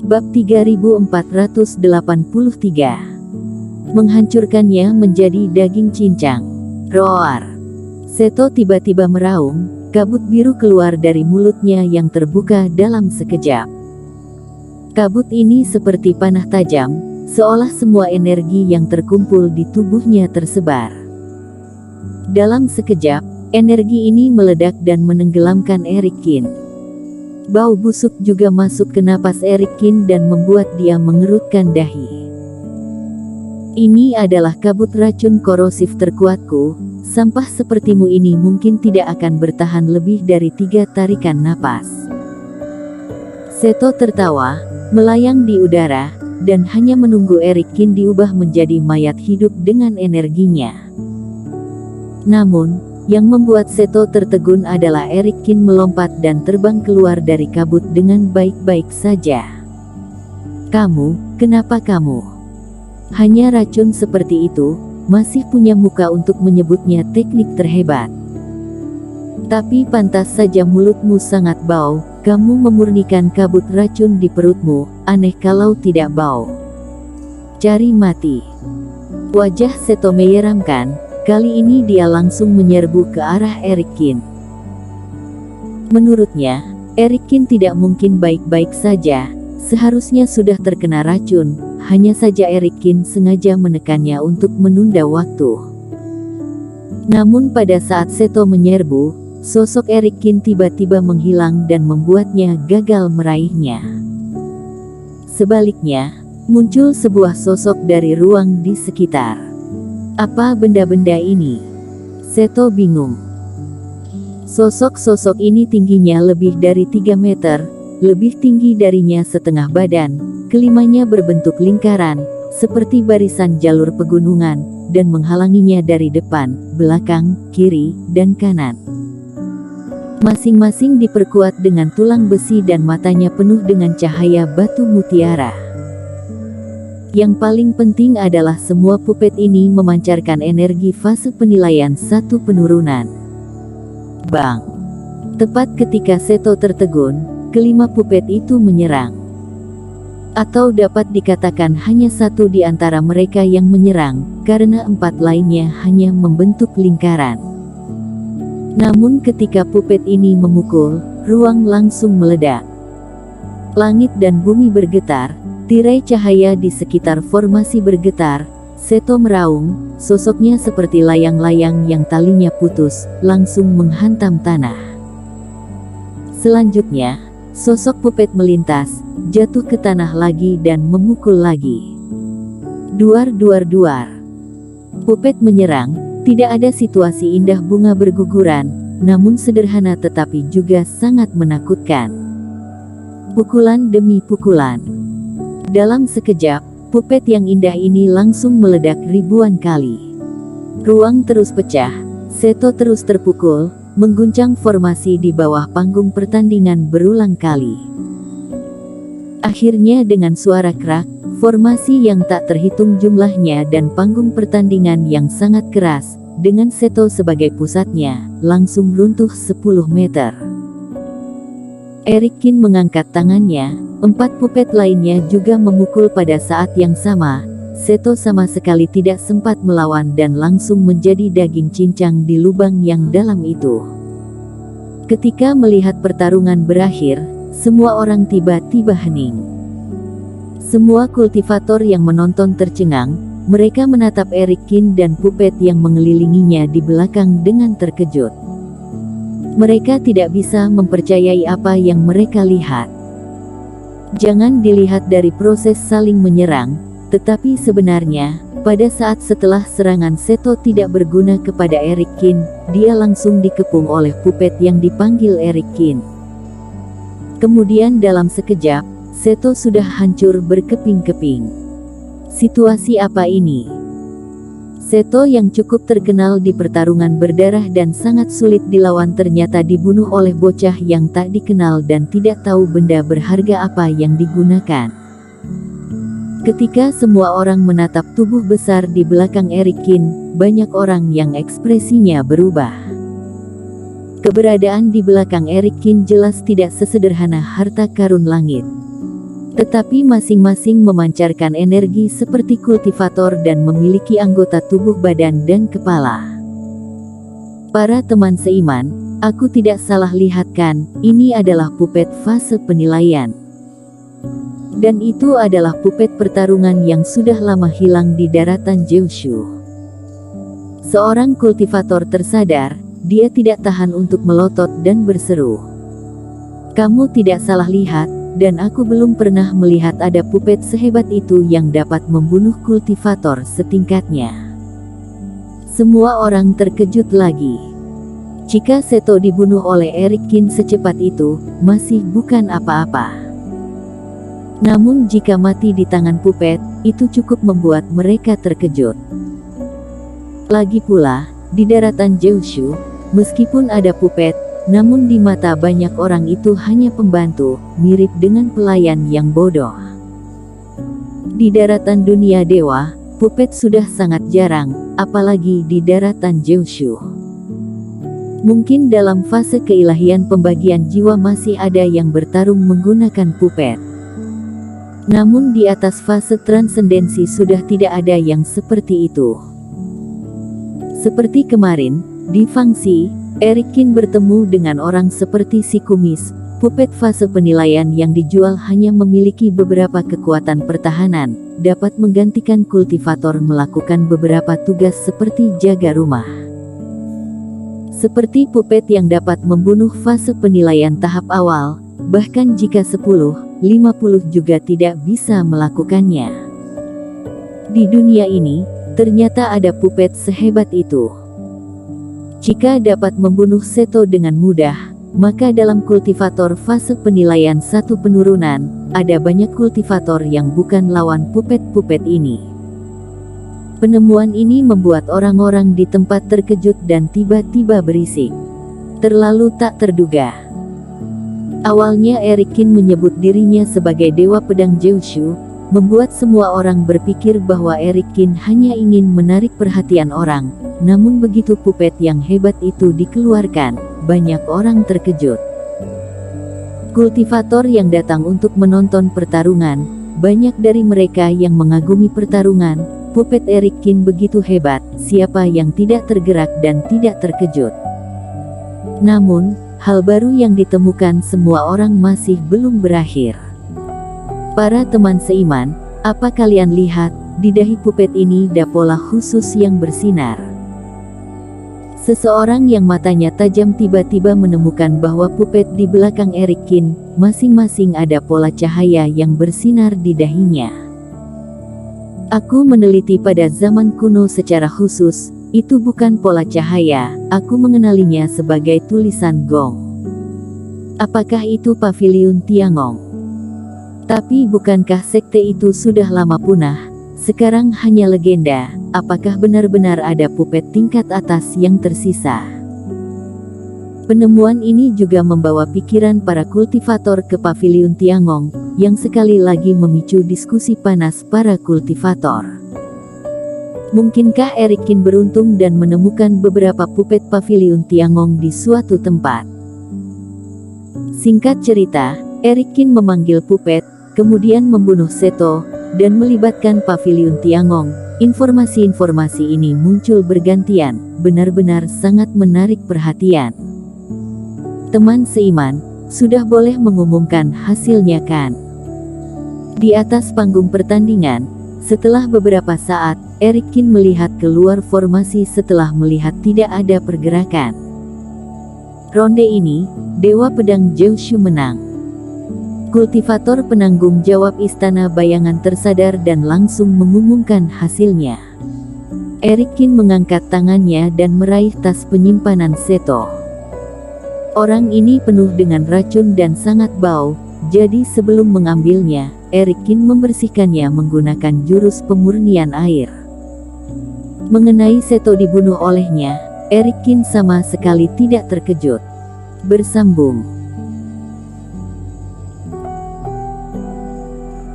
Bab 3483. Menghancurkannya menjadi daging cincang. Roar. Seto tiba-tiba meraung, kabut biru keluar dari mulutnya yang terbuka dalam sekejap. Kabut ini seperti panah tajam, seolah semua energi yang terkumpul di tubuhnya tersebar. Dalam sekejap, energi ini meledak dan menenggelamkan Erik Kin. Bau busuk juga masuk ke napas Erik Kin dan membuat dia mengerutkan dahi. Ini adalah kabut racun korosif terkuatku, sampah sepertimu ini mungkin tidak akan bertahan lebih dari 3 tarikan napas. Seto tertawa, melayang di udara, dan hanya menunggu Erik Kin diubah menjadi mayat hidup dengan energinya. Namun, yang membuat Seto tertegun adalah Erik Kin melompat dan terbang keluar dari kabut dengan baik-baik saja. "Kamu, kenapa kamu? Hanya racun seperti itu, masih punya muka untuk menyebutnya teknik terhebat. Tapi pantas saja mulutmu sangat bau, kamu memurnikan kabut racun di perutmu, aneh kalau tidak bau. Cari mati." Wajah Seto menyeramkan. Kali ini dia langsung menyerbu ke arah Erik Kin. Menurutnya, Erik Kin tidak mungkin baik-baik saja, seharusnya sudah terkena racun, hanya saja Erik Kin sengaja menekannya untuk menunda waktu. Namun pada saat Seto menyerbu, sosok Erik Kin tiba-tiba menghilang dan membuatnya gagal meraihnya. Sebaliknya, muncul sebuah sosok dari ruang di sekitar. Apa benda-benda ini? Seto bingung. Sosok-sosok ini tingginya lebih dari 3 meter, lebih tinggi darinya setengah badan, kelimanya berbentuk lingkaran, seperti barisan jalur pegunungan, dan menghalanginya dari depan, belakang, kiri, dan kanan. Masing-masing diperkuat dengan tulang besi dan matanya penuh dengan cahaya batu mutiara. Yang paling penting adalah semua puppet ini memancarkan energi fase penilaian 1 penurunan. Bang! Tepat ketika Seto tertegun, kelima puppet itu menyerang. Atau dapat dikatakan hanya 1 di antara mereka yang menyerang, karena 4 lainnya hanya membentuk lingkaran. Namun ketika puppet ini memukul, ruang langsung meledak. Langit dan bumi bergetar. Tirai cahaya di sekitar formasi bergetar. Seto meraung, sosoknya seperti layang-layang yang talinya putus, langsung menghantam tanah. Selanjutnya, sosok puppet melintas, jatuh ke tanah lagi dan memukul lagi. Duar-duar-duar. Puppet menyerang, tidak ada situasi indah bunga berguguran, namun sederhana tetapi juga sangat menakutkan. Pukulan demi pukulan. Dalam sekejap, puppet yang indah ini langsung meledak ribuan kali. Ruang terus pecah, Seto terus terpukul, mengguncang formasi di bawah panggung pertandingan berulang kali. Akhirnya dengan suara krak, formasi yang tak terhitung jumlahnya dan panggung pertandingan yang sangat keras, dengan Seto sebagai pusatnya, langsung runtuh 10 meter. Erik Kin mengangkat tangannya, 4 puppet lainnya juga memukul pada saat yang sama. Seto sama sekali tidak sempat melawan dan langsung menjadi daging cincang di lubang yang dalam itu. Ketika melihat pertarungan berakhir, semua orang tiba-tiba hening. Semua kultivator yang menonton tercengang, mereka menatap Erik Kin dan puppet yang mengelilinginya di belakang dengan terkejut. Mereka tidak bisa mempercayai apa yang mereka lihat. Jangan dilihat dari proses saling menyerang, tetapi sebenarnya, pada saat setelah serangan Seto tidak berguna kepada Erik Kin, dia langsung dikepung oleh puppet yang dipanggil Erik Kin. Kemudian dalam sekejap, Seto sudah hancur berkeping-keping. Situasi apa ini? Seto yang cukup terkenal di pertarungan berdarah dan sangat sulit dilawan ternyata dibunuh oleh bocah yang tak dikenal dan tidak tahu benda berharga apa yang digunakan. Ketika semua orang menatap tubuh besar di belakang Erik Kin, banyak orang yang ekspresinya berubah. Keberadaan di belakang Erik Kin jelas tidak sesederhana harta karun langit. Tetapi masing-masing memancarkan energi seperti kultivator dan memiliki anggota tubuh badan dan kepala. Para teman seiman, aku tidak salah lihat kan, ini adalah pupet fase penilaian. Dan itu adalah pupet pertarungan yang sudah lama hilang di daratan Jeushu. Seorang kultivator tersadar, dia tidak tahan untuk melotot dan berseru. Kamu tidak salah lihat, dan aku belum pernah melihat ada pupet sehebat itu yang dapat membunuh kultivator setingkatnya. Semua orang terkejut lagi. Jika Seto dibunuh oleh Eric Kin secepat itu, masih bukan apa-apa. Namun jika mati di tangan pupet, itu cukup membuat mereka terkejut. Lagi pula, di daratan Jeushu, meskipun ada pupet, namun di mata banyak orang itu hanya pembantu, mirip dengan pelayan yang bodoh. Di daratan dunia dewa, pupet sudah sangat jarang, apalagi di daratan Jeushu. Mungkin dalam fase keilahian pembagian jiwa masih ada yang bertarung menggunakan pupet. Namun di atas fase transendensi sudah tidak ada yang seperti itu. Seperti kemarin, di Fangxi, Eric Kin bertemu dengan orang seperti si kumis, pupet fase penilaian yang dijual hanya memiliki beberapa kekuatan pertahanan, dapat menggantikan kultivator melakukan beberapa tugas seperti jaga rumah. Seperti pupet yang dapat membunuh fase penilaian tahap awal, bahkan jika 10-50 juga tidak bisa melakukannya. Di dunia ini, ternyata ada pupet sehebat itu. Jika dapat membunuh Seto dengan mudah, maka dalam kultivator fase penilaian 1 penurunan, ada banyak kultivator yang bukan lawan pupet-pupet ini. Penemuan ini membuat orang-orang di tempat terkejut dan tiba-tiba berisik. Terlalu tak terduga. Awalnya Eric Kin menyebut dirinya sebagai Dewa Pedang Jeushu, membuat semua orang berpikir bahwa Eric Kin hanya ingin menarik perhatian orang. Namun begitu pupet yang hebat itu dikeluarkan, banyak orang terkejut. Kultivator yang datang untuk menonton pertarungan, banyak dari mereka yang mengagumi pertarungan. Pupet Eric Kin begitu hebat, siapa yang tidak tergerak dan tidak terkejut. Namun, hal baru yang ditemukan semua orang masih belum berakhir. Para teman seiman, apa kalian lihat, di dahi pupet ini ada pola khusus yang bersinar. Seseorang yang matanya tajam tiba-tiba menemukan bahwa pupet di belakang Eric Kin, masing-masing ada pola cahaya yang bersinar di dahinya. Aku meneliti pada zaman kuno secara khusus, itu bukan pola cahaya, aku mengenalinya sebagai tulisan gong. Apakah itu Paviliun Tiangong? Tapi bukankah sekte itu sudah lama punah? Sekarang hanya legenda. Apakah benar-benar ada pupet tingkat atas yang tersisa? Penemuan ini juga membawa pikiran para kultivator ke Paviliun Tiangong, yang sekali lagi memicu diskusi panas para kultivator. Mungkinkah Eric Kin beruntung dan menemukan beberapa pupet Paviliun Tiangong di suatu tempat? Singkat cerita, Eric Kin memanggil pupet, kemudian membunuh Seto, dan melibatkan Paviliun Tiangong. Informasi-informasi ini muncul bergantian, benar-benar sangat menarik perhatian. Teman seiman, sudah boleh mengumumkan hasilnya kan? Di atas panggung pertandingan, setelah beberapa saat, Eric Kin melihat keluar formasi setelah melihat tidak ada pergerakan. Ronde ini, Dewa Pedang Jeushu menang. Kultivator penanggung jawab Istana Bayangan tersadar dan langsung mengumumkan hasilnya. Eric Kin mengangkat tangannya dan meraih tas penyimpanan Seto. Orang ini penuh dengan racun dan sangat bau, jadi sebelum mengambilnya, Eric Kin membersihkannya menggunakan jurus pemurnian air. Mengenai Seto dibunuh olehnya, Eric Kin sama sekali tidak terkejut. Bersambung.